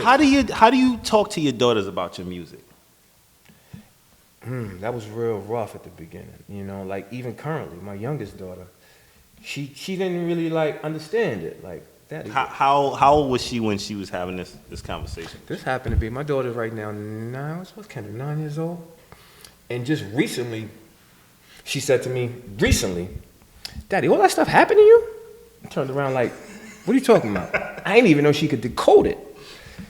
How do you talk to your daughters about your music? That was real rough at the beginning. You know, like even currently, my youngest daughter, she didn't really like understand it. Like, Daddy. How old was she when she was having this conversation? This happened to be my daughter right now. What's Kendra? 9 years old. And just recently, she said to me, Daddy, all that stuff happened to you? I turned around like, what are you talking about? I didn't even know she could decode it.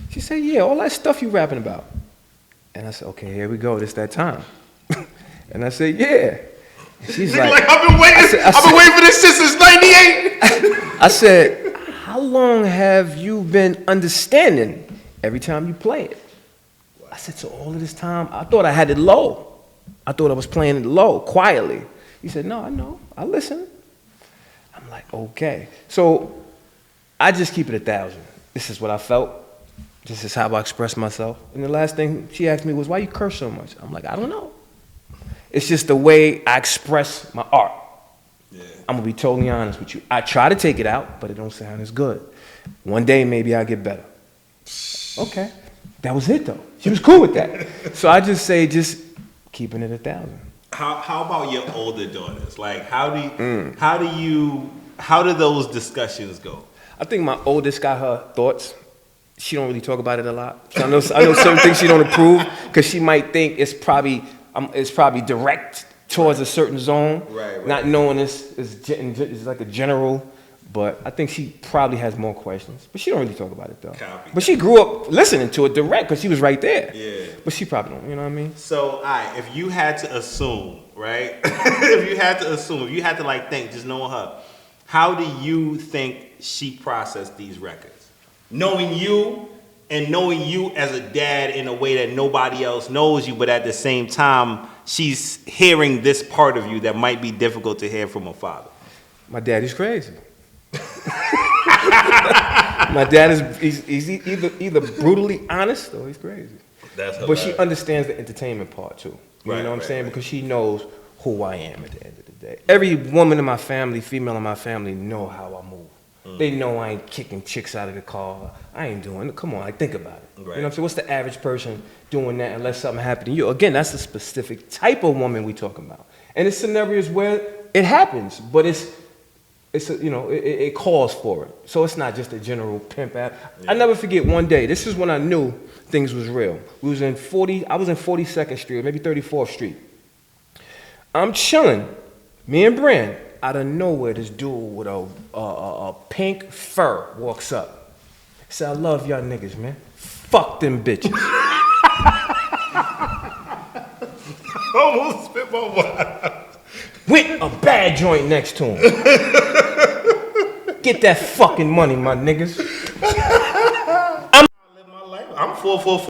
She said, yeah, all that stuff you rapping about. And I said, okay, here we go. It's that time. And I said, yeah. And she's like, I've been waiting for this shit since '98. I said, how long have you been understanding every time you play it? I said, so all of this time, I thought I had it low. I thought I was playing it low, quietly. He said, no, I know. I listen. I'm like, okay. So I just keep it 1,000. This is what I felt. This is how I express myself. And the last thing she asked me was, why you curse so much? I'm like, I don't know. It's just the way I express my art. Yeah. I'm going to be totally honest with you. I try to take it out, but it don't sound as good. One day, maybe I'll get better. Okay. That was it, though. She was cool with that. So I just say, just keeping it 1,000. How about your older daughters? Like, how do those discussions go? I think my oldest got her thoughts. She don't really talk about it a lot. I know certain things she don't approve because she might think it's probably direct towards a certain zone, right. Not knowing it's like a general. But I think she probably has more questions. But she don't really talk about it though. Copy. But she grew up listening to it direct because she was right there. Yeah. But she probably don't. You know what I mean? So, all right, if you had to assume, right? if you had to like think, just knowing her, how do you think she processed these records? Knowing you and knowing you as a dad in a way that nobody else knows you, but at the same time, she's hearing this part of you that might be difficult to hear from a father. My daddy's crazy. My dad he's either brutally honest or he's crazy. But she understands the entertainment part too. You know what I'm saying? Right. Because she knows who I am at the end of the day. Every woman in my family, female in my family, know how I move. They know I ain't kicking chicks out of the car. I ain't doing it. Come on, like think about it. Right. You know what I'm saying? What's the average person doing that unless something happened to you? Again, that's a specific type of woman we talking about. And it's scenarios where it happens, but it calls for it. So it's not just a general pimp app. Yeah. I never forget one day. This is when I knew things was real. I was in 42nd Street, maybe 34th Street. I'm chilling, me and Brand. Out of nowhere, this dude with a pink fur walks up. He said, I love y'all niggas, man. Fuck them bitches. Almost spit my water. With a bad joint next to him. Get that fucking money, my niggas. I'm 444.